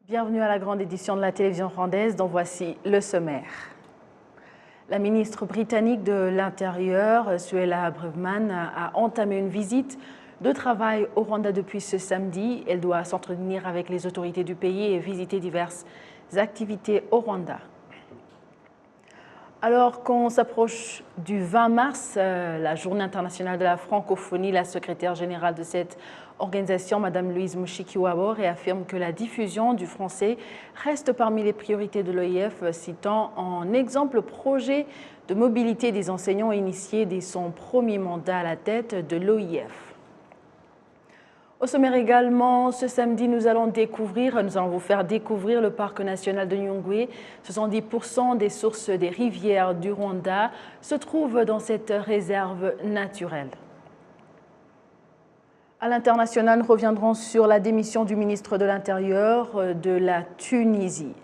Bienvenue à la grande édition de la télévision rwandaise, dont voici le sommaire. La ministre britannique de l'Intérieur, Suella Braverman, a entamé une visite de travail au Rwanda depuis ce samedi. Elle doit s'entretenir avec les autorités du pays et visiter diverses activités au Rwanda. Alors qu'on s'approche du 20 mars, la journée internationale de la francophonie, la secrétaire générale de cette organisation, Mme Louise Mushikiwabo, réaffirme que la diffusion du français reste parmi les priorités de l'OIF, citant en exemple le projet de mobilité des enseignants initié dès son premier mandat à la tête de l'OIF. Au sommaire également, ce samedi, nous allons vous faire découvrir le parc national de Nyungwe. 70% des sources des rivières du Rwanda se trouvent dans cette réserve naturelle. À l'international, nous reviendrons sur la démission du ministre de l'Intérieur de la Tunisie.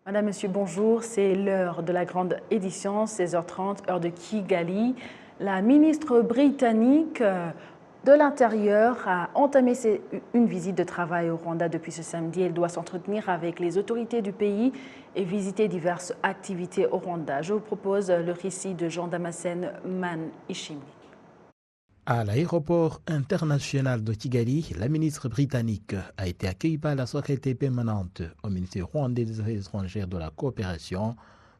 Madame, Monsieur, bonjour. C'est l'heure de la grande édition, 16h30, heure de Kigali. La ministre britannique de l'Intérieur a entamé une visite de travail au Rwanda depuis ce samedi. Elle doit s'entretenir avec les autorités du pays et visiter diverses activités au Rwanda. Je vous propose le récit de Jean-Damascène Man-Ishimi. À l'aéroport international de Kigali, la ministre britannique a été accueillie par la secrétaire permanente au ministère rwandais des Affaires étrangères de la coopération,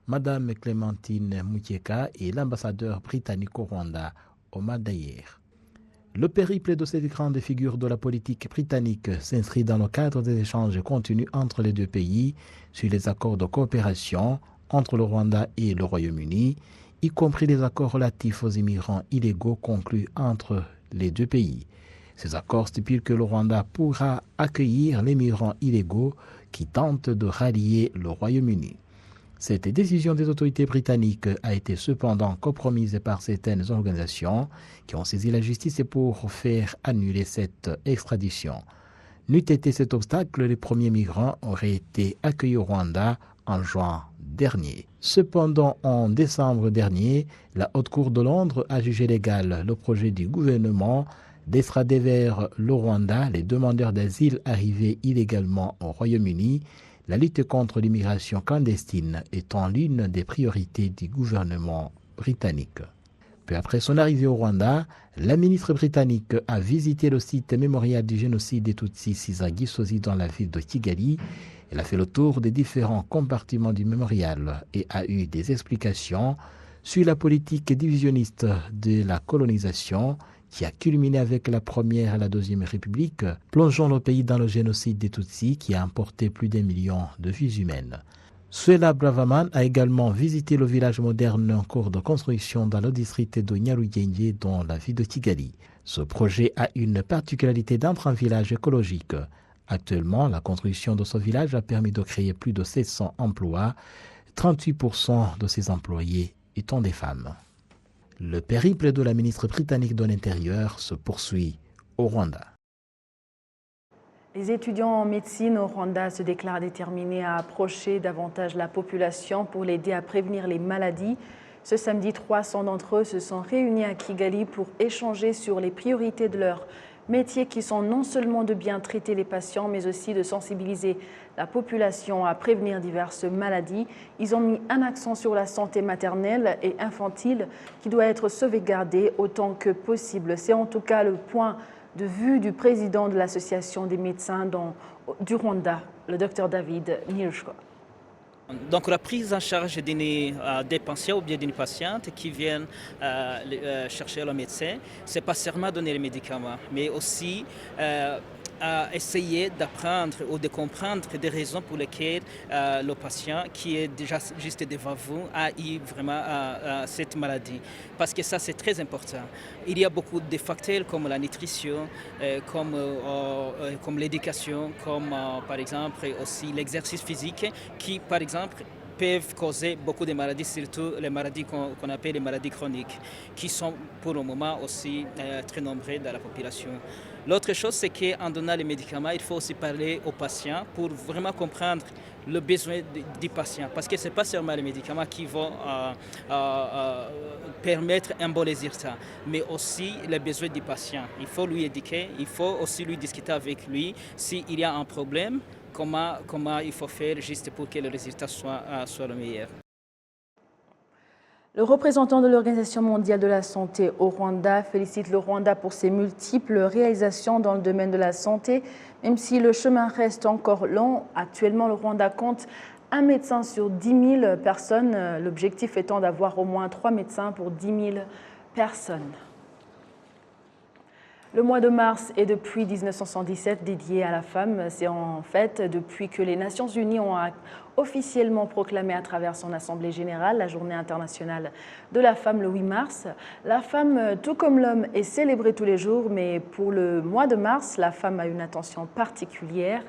Mme Clémentine Mukieka, et l'ambassadeur britannique au Rwanda, Omar Dayer. Le périple de cette grande figure de la politique britannique s'inscrit dans le cadre des échanges continus entre les deux pays sur les accords de coopération entre le Rwanda et le Royaume-Uni, y compris les accords relatifs aux immigrants illégaux conclus entre les deux pays. Ces accords stipulent que le Rwanda pourra accueillir les migrants illégaux qui tentent de rallier le Royaume-Uni. Cette décision des autorités britanniques a été cependant compromise par certaines organisations qui ont saisi la justice pour faire annuler cette extradition. N'eût été cet obstacle, les premiers migrants auraient été accueillis au Rwanda en juin dernier. Cependant, en décembre dernier, la Haute Cour de Londres a jugé légal le projet du gouvernement d'extrader vers le Rwanda les demandeurs d'asile arrivés illégalement au Royaume-Uni, la lutte contre l'immigration clandestine étant l'une des priorités du gouvernement britannique. Peu après son arrivée au Rwanda, la ministre britannique a visité le site mémorial du génocide des Tutsis à Gisozi dans la ville de Kigali. Elle a fait le tour des différents compartiments du mémorial et a eu des explications sur la politique divisionniste de la colonisation qui a culminé avec la Première et la Deuxième République, plongeant le pays dans le génocide des Tutsis qui a emporté plus d'1 million de vies humaines. Suella Braverman a également visité le village moderne en cours de construction dans le district de Nyarugenge dans la ville de Kigali. Ce projet a une particularité d'être un village écologique. Actuellement, la construction de ce village a permis de créer plus de 700 emplois, 38% de ces employés étant des femmes. Le périple de la ministre britannique de l'Intérieur se poursuit au Rwanda. Les étudiants en médecine au Rwanda se déclarent déterminés à approcher davantage la population pour l'aider à prévenir les maladies. Ce samedi, 300 d'entre eux se sont réunis à Kigali pour échanger sur les priorités de leur métier qui sont non seulement de bien traiter les patients, mais aussi de sensibiliser la population à prévenir diverses maladies. Ils ont mis un accent sur la santé maternelle et infantile qui doit être sauvegardée autant que possible. C'est en tout cas le point de vue du président de l'Association des médecins du Rwanda, le Dr David Nirushko. Donc la prise en charge des patients ou bien d'une patiente qui viennent chercher le médecin, ce n'est pas seulement donner les médicaments, mais aussi à essayer d'apprendre ou de comprendre des raisons pour lesquelles le patient qui est déjà juste devant vous a eu vraiment cette maladie. Parce que ça, c'est très important. Il y a beaucoup de facteurs comme la nutrition, comme l'éducation, comme par exemple aussi l'exercice physique qui, par exemple, peuvent causer beaucoup de maladies, surtout les maladies qu'on appelle les maladies chroniques, qui sont pour le moment aussi très nombreuses dans la population. L'autre chose, c'est qu'en donnant les médicaments, il faut aussi parler aux patients pour vraiment comprendre le besoin du patient. Parce que ce n'est pas seulement les médicaments qui vont permettre un bon résultat, mais aussi les besoins du patient. Il faut lui éduquer, il faut aussi lui discuter avec lui s'il y a un problème, comment il faut faire juste pour que le résultat soit le meilleur. Le représentant de l'Organisation mondiale de la santé au Rwanda félicite le Rwanda pour ses multiples réalisations dans le domaine de la santé, même si le chemin reste encore long. Actuellement, le Rwanda compte un médecin sur 10 000 personnes, l'objectif étant d'avoir au moins 3 médecins pour 10 000 personnes. Le mois de mars est depuis 1977 dédié à la femme. C'est en fait depuis que les Nations Unies ont officiellement proclamé à travers son Assemblée générale la Journée internationale de la femme le 8 mars. La femme, tout comme l'homme, est célébrée tous les jours, mais pour le mois de mars, la femme a une attention particulière,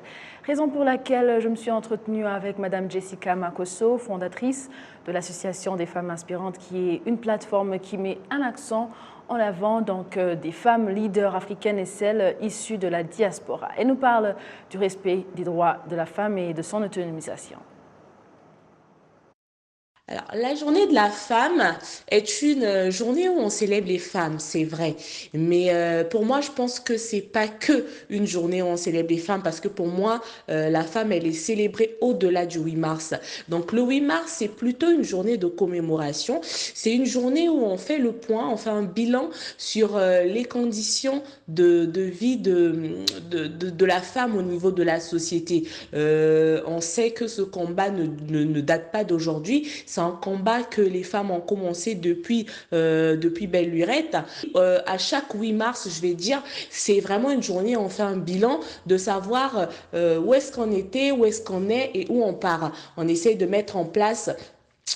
raison pour laquelle je me suis entretenue avec Madame Jessica Makosso, fondatrice de l'Association des femmes inspirantes, qui est une plateforme qui met un accent en avant donc des femmes leaders africaines et celles issues de la diaspora. Elle nous parle du respect des droits de la femme et de son autonomisation. Alors, la journée de la femme est une journée où on célèbre les femmes, c'est vrai. Mais pour moi, je pense que c'est pas que une journée où on célèbre les femmes, parce que pour moi, la femme, elle est célébrée au-delà du 8 mars. Donc, le 8 mars, c'est plutôt une journée de commémoration. C'est une journée où on fait le point, on fait un bilan sur les conditions de vie de la femme au niveau de la société. On sait que ce combat ne date pas d'aujourd'hui. C'est un combat que les femmes ont commencé depuis belle lurette. À chaque 8 mars, je vais dire, c'est vraiment une journée où on fait un bilan de savoir où est-ce qu'on était, où est-ce qu'on est et où on part. On essaye de mettre en place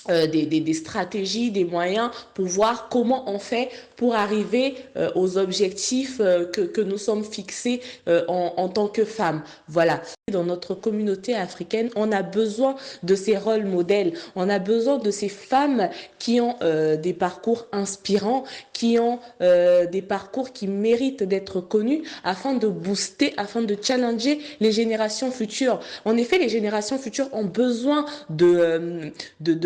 des stratégies, des moyens pour voir comment on fait pour arriver aux objectifs que nous sommes fixés en tant que femmes. Voilà. Dans notre communauté africaine, on a besoin de ces rôles modèles. On a besoin de ces femmes qui ont des parcours inspirants, qui ont des parcours qui méritent d'être connus afin de booster, afin de challenger les générations futures. En effet, les générations futures ont besoin de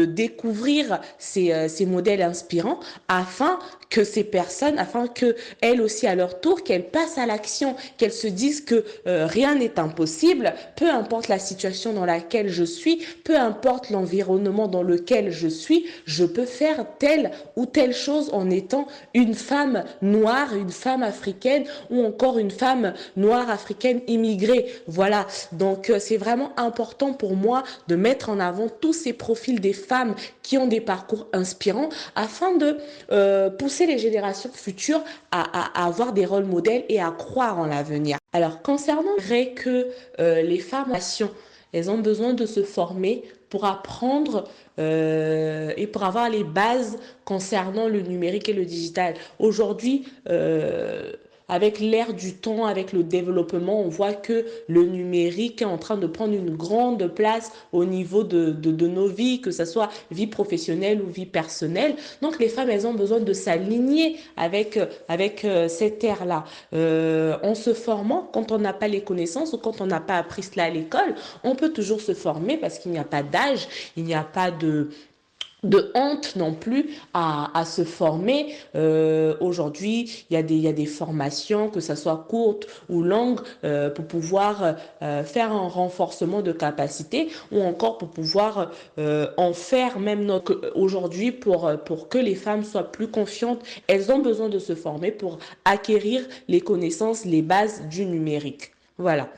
découvrir ces modèles inspirants afin que ces personnes, afin qu'elles aussi à leur tour, qu'elles passent à l'action, qu'elles se disent que rien n'est impossible, peu importe la situation dans laquelle je suis, peu importe l'environnement dans lequel je suis, je peux faire telle ou telle chose en étant une femme noire, une femme africaine ou encore une femme noire africaine immigrée. Voilà, donc c'est vraiment important pour moi de mettre en avant tous ces profils des femmes qui ont des parcours inspirants afin de pousser les générations futures à avoir des rôles modèles et à croire en l'avenir. Alors, concernant que les femmes, elles ont besoin de se former pour apprendre et pour avoir les bases concernant le numérique et le digital. Aujourd'hui, avec l'ère du temps, avec le développement, on voit que le numérique est en train de prendre une grande place au niveau de nos vies, que ce soit vie professionnelle ou vie personnelle. Donc, les femmes, elles ont besoin de s'aligner avec cette ère-là. En se formant, quand on n'a pas les connaissances ou quand on n'a pas appris cela à l'école, on peut toujours se former parce qu'il n'y a pas d'âge, il n'y a pas de honte non plus à se former. Aujourd'hui, il y a des formations, que ça soit courtes ou longues, pour pouvoir faire un renforcement de capacité ou encore pour pouvoir en faire même aujourd'hui pour que les femmes soient plus confiantes. Elles ont besoin de se former pour acquérir les connaissances, les bases du numérique. Voilà.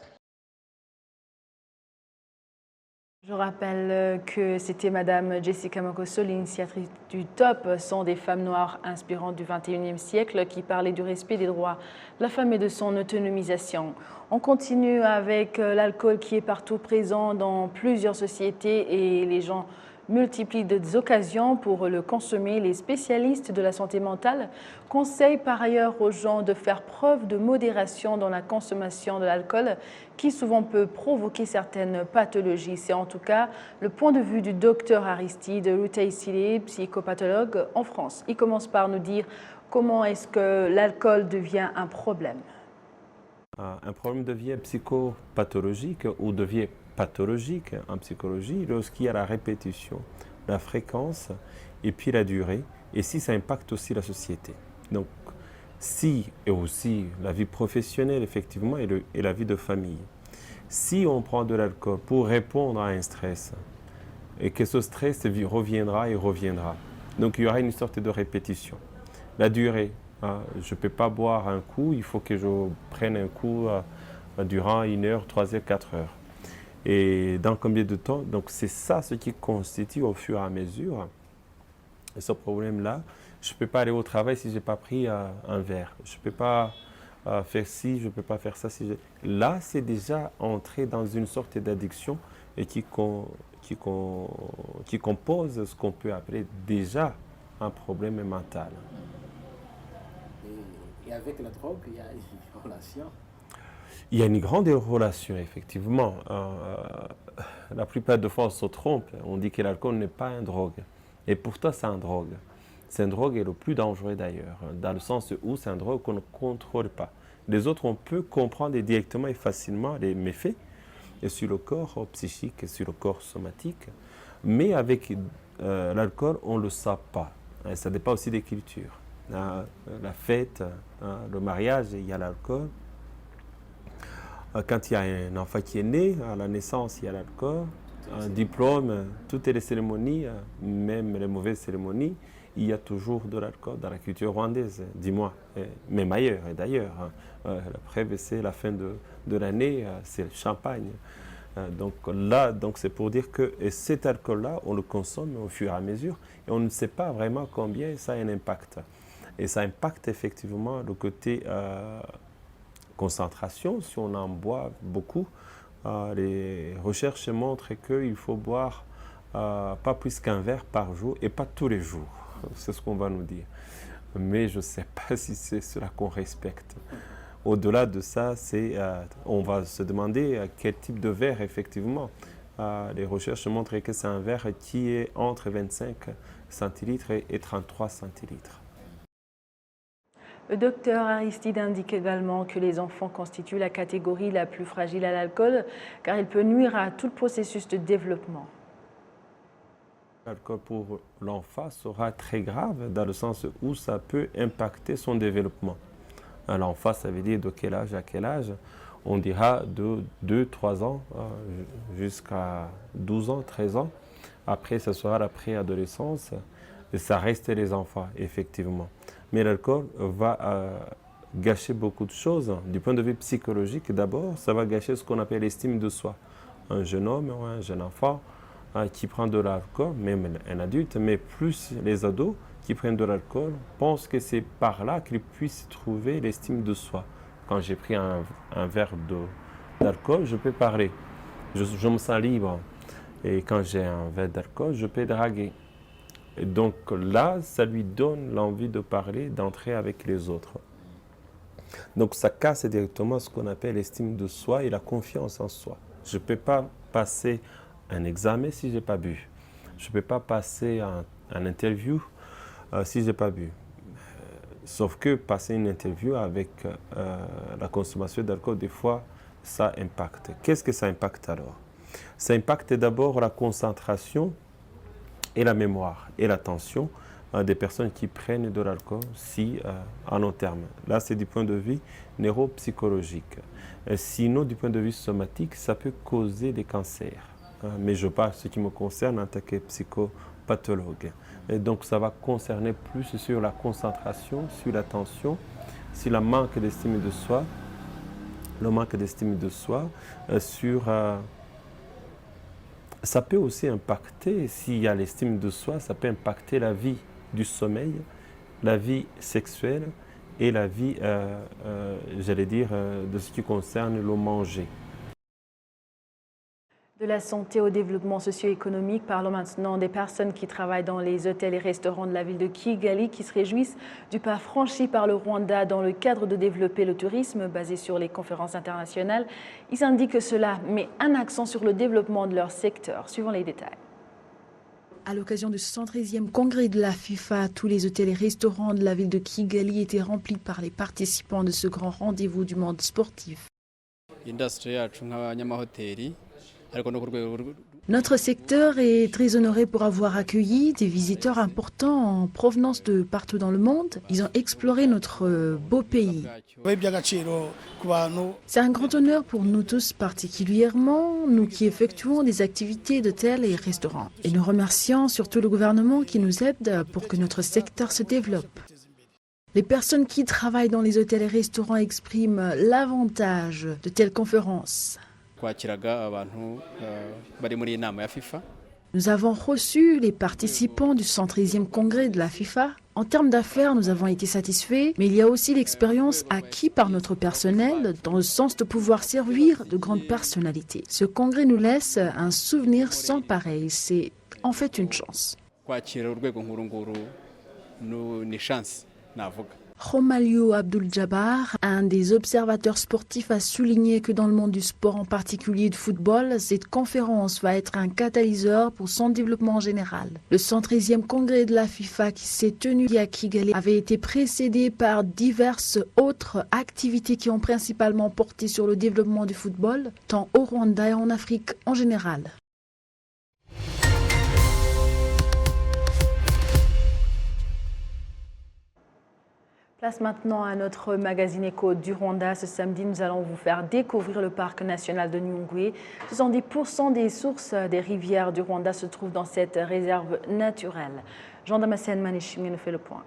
Je rappelle que c'était Madame Jessica Makosso, l'initiatrice du TOP, sont des femmes noires inspirantes du XXIe siècle, qui parlait du respect des droits de la femme et de son autonomisation. On continue avec l'alcool qui est partout présent dans plusieurs sociétés et les gens multiplient des occasions pour le consommer. Les spécialistes de la santé mentale conseillent par ailleurs aux gens de faire preuve de modération dans la consommation de l'alcool qui souvent peut provoquer certaines pathologies. C'est en tout cas le point de vue du docteur Aristide Rutaisile, psychopathologue en France. Il commence par nous dire comment est-ce que l'alcool devient un problème. Un problème devient psychopathologique ou devient pathologique en psychologie lorsqu'il y a la répétition, la fréquence et puis la durée et si ça impacte aussi la société. Donc, si, et aussi la vie professionnelle, effectivement, et la vie de famille. Si on prend de l'alcool pour répondre à un stress, et que ce stress reviendra et reviendra. Donc, il y aura une sorte de répétition. La durée, je ne peux pas boire un coup, il faut que je prenne un coup durant 1 heure, 3 heures, 4 heures. Et dans combien de temps? Donc, c'est ça ce qui constitue au fur et à mesure ce problème-là. Je ne peux pas aller au travail si je n'ai pas pris un verre. Je ne peux pas faire ci, je ne peux pas faire ça. Là, c'est déjà entrer dans une sorte d'addiction et qui compose ce qu'on peut appeler déjà un problème mental. Et avec la drogue, il y a une relation? Il y a une grande relation, effectivement. La plupart des fois, on se trompe. On dit que l'alcool n'est pas une drogue. Et pourtant, c'est une drogue. C'est une drogue et le plus dangereux d'ailleurs, dans le sens où c'est une drogue qu'on ne contrôle pas. Les autres, on peut comprendre directement et facilement les méfaits et sur le corps psychique et sur le corps somatique. Mais avec l'alcool, on ne le sait pas. Et ça dépend aussi des cultures. La fête, le mariage, il y a l'alcool. Quand il y a un enfant qui est né, à la naissance, il y a l'alcool. Un diplôme, toutes les cérémonies, même les mauvaises cérémonies, il y a toujours de l'alcool dans la culture rwandaise, dis-moi, même ailleurs et d'ailleurs. La preuve, c'est la fin de l'année, c'est le champagne. Donc là, c'est pour dire que cet alcool-là, on le consomme au fur et à mesure et on ne sait pas vraiment combien ça a un impact. Et ça impacte effectivement le côté concentration, si on en boit beaucoup. Les recherches montrent qu'il faut boire pas plus qu'un verre par jour et pas tous les jours. C'est ce qu'on va nous dire. Mais je ne sais pas si c'est cela qu'on respecte. Au-delà de ça, on va se demander quel type de verre, effectivement. Les recherches montrent que c'est un verre qui est entre 25 centilitres et 33 centilitres. Le docteur Aristide indique également que les enfants constituent la catégorie la plus fragile à l'alcool car il peut nuire à tout le processus de développement. L'alcool pour l'enfant sera très grave dans le sens où ça peut impacter son développement. L'enfant, ça veut dire de quel âge à quel âge? On dira de 2-3 ans jusqu'à 12 ans, 13 ans. Après, ce sera la préadolescence. Et ça reste les enfants, effectivement. Mais l'alcool va gâcher beaucoup de choses. Du point de vue psychologique, d'abord, ça va gâcher ce qu'on appelle l'estime de soi. Un jeune homme ou un jeune enfant qui prend de l'alcool, même un adulte, mais plus les ados qui prennent de l'alcool, pensent que c'est par là qu'ils puissent trouver l'estime de soi. Quand j'ai pris un verre d'alcool, je peux parler. Je me sens libre. Et quand j'ai un verre d'alcool, je peux draguer. Et donc là, ça lui donne l'envie de parler, d'entrer avec les autres. Donc ça casse directement ce qu'on appelle l'estime de soi et la confiance en soi. Je ne peux pas passer un examen si je n'ai pas bu. Je ne peux pas passer un interview si je n'ai pas bu. Sauf que passer une interview avec la consommation d'alcool, des fois, ça impacte. Qu'est-ce que ça impacte alors? Ça impacte d'abord la concentration et la mémoire et l'attention des personnes qui prennent de l'alcool à long terme. Là, c'est du point de vue neuropsychologique. Sinon, du point de vue somatique, ça peut causer des cancers. Mais je parle ce qui me concerne en tant que psychopathologue. Et donc, ça va concerner plus sur la concentration, sur l'attention, sur le manque d'estime de soi, ça peut aussi impacter, s'il y a l'estime de soi, ça peut impacter la vie du sommeil, la vie sexuelle et la vie, de ce qui concerne le manger. De la santé au développement socio-économique, parlons maintenant des personnes qui travaillent dans les hôtels et restaurants de la ville de Kigali qui se réjouissent du pas franchi par le Rwanda dans le cadre de développer le tourisme basé sur les conférences internationales. Ils indiquent que cela met un accent sur le développement de leur secteur. Suivons les détails. À l'occasion du 113e congrès de la FIFA, tous les hôtels et restaurants de la ville de Kigali étaient remplis par les participants de ce grand rendez-vous du monde sportif. Notre secteur est très honoré pour avoir accueilli des visiteurs importants en provenance de partout dans le monde. Ils ont exploré notre beau pays. C'est un grand honneur pour nous tous particulièrement, nous qui effectuons des activités d'hôtels et restaurants. Et nous remercions surtout le gouvernement qui nous aide pour que notre secteur se développe. Les personnes qui travaillent dans les hôtels et restaurants expriment l'avantage de telles conférences. Nous avons reçu les participants du 113e congrès de la FIFA. En termes d'affaires, nous avons été satisfaits, mais il y a aussi l'expérience acquise par notre personnel dans le sens de pouvoir servir de grandes personnalités. Ce congrès nous laisse un souvenir sans pareil. C'est en fait une chance. Romalio Abdul-Jabbar, un des observateurs sportifs, a souligné que dans le monde du sport, en particulier du football, cette conférence va être un catalyseur pour son développement en général. Le 113e congrès de la FIFA qui s'est tenu à Kigali avait été précédé par diverses autres activités qui ont principalement porté sur le développement du football, tant au Rwanda et en Afrique en général. Place maintenant à notre magazine éco du Rwanda. Ce samedi, nous allons vous faire découvrir le parc national de Nyungwe. 70% des sources des rivières du Rwanda se trouvent dans cette réserve naturelle. Jean Damascène Manishimwe nous fait le point.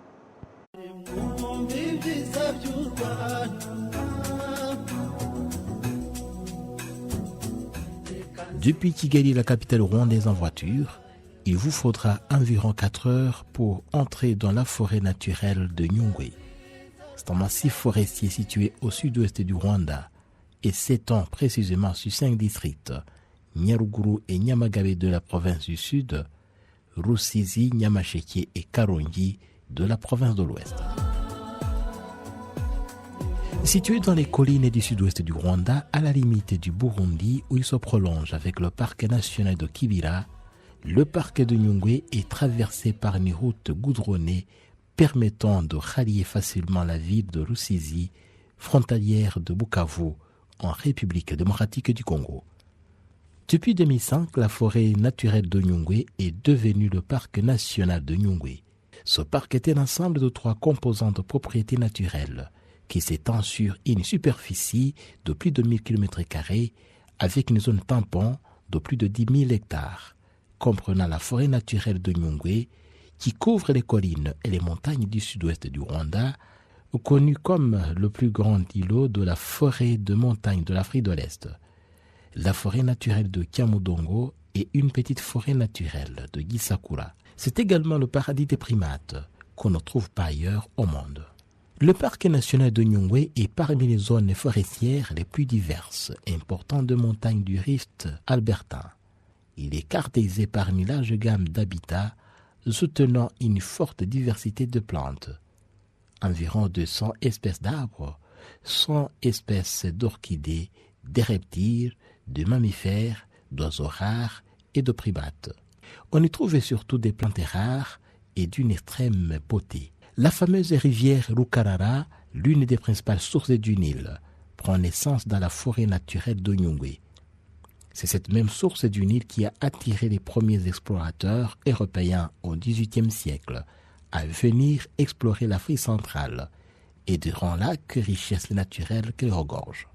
Depuis Kigali, la capitale rwandaise en voiture, il vous faudra environ 4 heures pour entrer dans la forêt naturelle de Nyungwe. C'est un massif forestier situé au sud-ouest du Rwanda et s'étend précisément sur 5 districts, Nyaruguru et Nyamagabe de la province du Sud, Rusizi, Nyamasheke et Karongi de la province de l'Ouest. Situé dans les collines du sud-ouest du Rwanda, à la limite du Burundi où il se prolonge avec le parc national de Kibira, le parc de Nyungwe est traversé par une route goudronnée permettant de rallier facilement la ville de Rusizi, frontalière de Bukavu, en République démocratique du Congo. Depuis 2005, la forêt naturelle de Nyungwe est devenue le parc national de Nyungwe. Ce parc est un ensemble de 3 composantes de propriété naturelle qui s'étend sur une superficie de plus de 1000 km² avec une zone tampon de plus de 10 000 hectares, comprenant la forêt naturelle de Nyungwe, qui couvre les collines et les montagnes du sud-ouest du Rwanda, connu comme le plus grand îlot de la forêt de montagne de l'Afrique de l'Est, la forêt naturelle de Kiamudongo et une petite forêt naturelle de Gisakura. C'est également le paradis des primates qu'on ne trouve pas ailleurs au monde. Le parc national de Nyungwe est parmi les zones forestières les plus diverses et importantes de montagnes du Rift albertain. Il est caractérisé par une large gamme d'habitats soutenant une forte diversité de plantes. Environ 200 espèces d'arbres, 100 espèces d'orchidées, de reptiles, de mammifères, d'oiseaux rares et de primates. On y trouve surtout des plantes rares et d'une extrême beauté. La fameuse rivière Rukarara, l'une des principales sources du Nil, prend naissance dans la forêt naturelle de Nyungwe. C'est cette même source du Nil qui a attiré les premiers explorateurs européens au XVIIIe siècle à venir explorer l'Afrique centrale et de grands lacs richesses naturelles qu'elle regorge.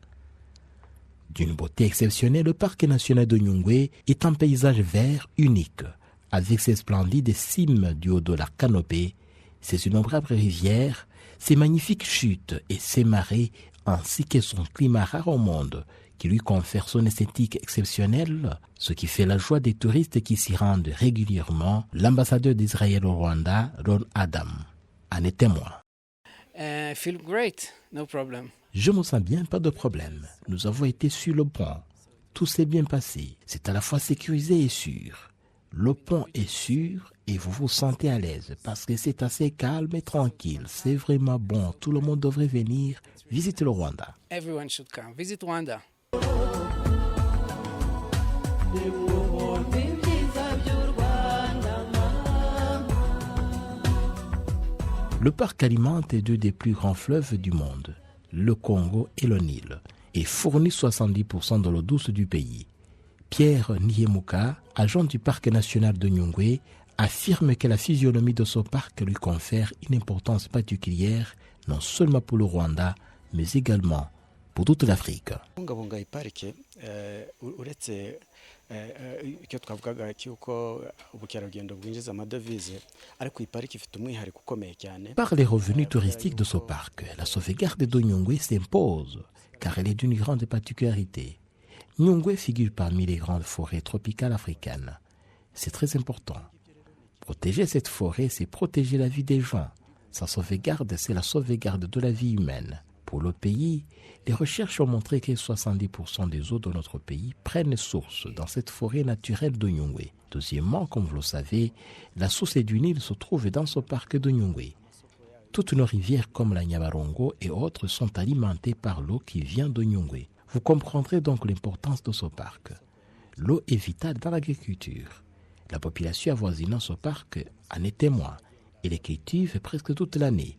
D'une beauté exceptionnelle, le parc national de Nyungwe est un paysage vert unique, avec ses splendides cimes du haut de la canopée, ses innombrables rivières, ses magnifiques chutes et ses marais, ainsi que son climat rare au monde, qui lui confère son esthétique exceptionnelle, ce qui fait la joie des touristes qui s'y rendent régulièrement. L'ambassadeur d'Israël au Rwanda, Ron Adam, en est témoin. Feel great, no problem. Je me sens bien, pas de problème. Nous avons été sur le pont. Tout s'est bien passé. C'est à la fois sécurisé et sûr. Le pont est sûr et vous vous sentez à l'aise parce que c'est assez calme et tranquille. C'est vraiment bon. Tout le monde devrait venir visiter le Rwanda. Everyone should come. Visit Rwanda. Le parc alimente 2 des plus grands fleuves du monde, le Congo et le Nil, et fournit 70% de l'eau douce du pays. Pierre Niemuka, agent du parc national de Nyungwe, affirme que la physionomie de ce parc lui confère une importance particulière non seulement pour le Rwanda, mais également pour toute l'Afrique. Par les revenus touristiques de ce parc, la sauvegarde de Nyungwe s'impose car elle est d'une grande particularité. Nyungwe figure parmi les grandes forêts tropicales africaines. C'est très important. Protéger cette forêt, c'est protéger la vie des gens. Sa sauvegarde, c'est la sauvegarde de la vie humaine. Pour le pays, les recherches ont montré que 70% des eaux de notre pays prennent source dans cette forêt naturelle de Nyungwe. Deuxièmement, comme vous le savez, la source du Nil se trouve dans ce parc de Nyungwe. Toutes nos rivières comme la Nyabarongo et autres sont alimentées par l'eau qui vient de Nyungwe. Vous comprendrez donc l'importance de ce parc. L'eau est vitale dans l'agriculture. La population avoisinant ce parc en est témoin et les cultive presque toute l'année.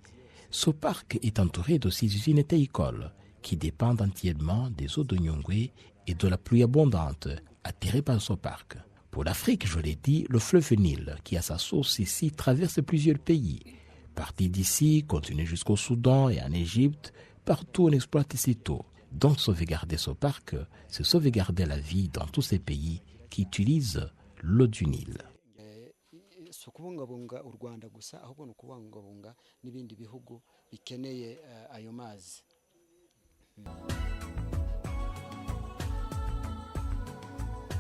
Ce parc est entouré de 6 usines théicoles qui dépendent entièrement des eaux de Nyungwe et de la pluie abondante attirée par ce parc. Pour l'Afrique, je l'ai dit, le fleuve Nil, qui a sa source ici, traverse plusieurs pays. Parti d'ici, continue jusqu'au Soudan et en Égypte, partout on exploite cette eau. Donc sauvegarder ce parc, c'est sauvegarder la vie dans tous ces pays qui utilisent l'eau du Nil.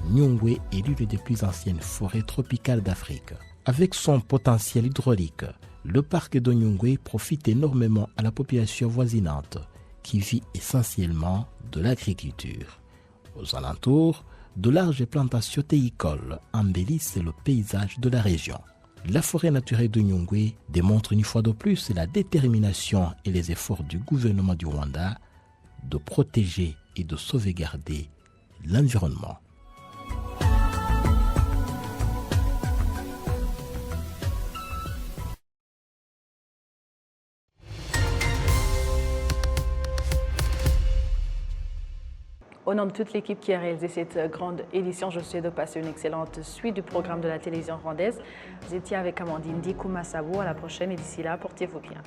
Nyungwe est l'une des plus anciennes forêts tropicales d'Afrique. Avec son potentiel hydraulique, le parc de Nyungwe profite énormément à la population voisinante qui vit essentiellement de l'agriculture. Aux alentours, de larges plantations théicoles embellissent le paysage de la région. La forêt naturelle de Nyungwe démontre une fois de plus la détermination et les efforts du gouvernement du Rwanda de protéger et de sauvegarder l'environnement. Au nom de toute l'équipe qui a réalisé cette grande édition, je vous souhaite de passer une excellente suite du programme de la télévision rwandaise. Vous étiez avec Amandine Dikouma Sabo. À la prochaine et d'ici là, portez-vous bien.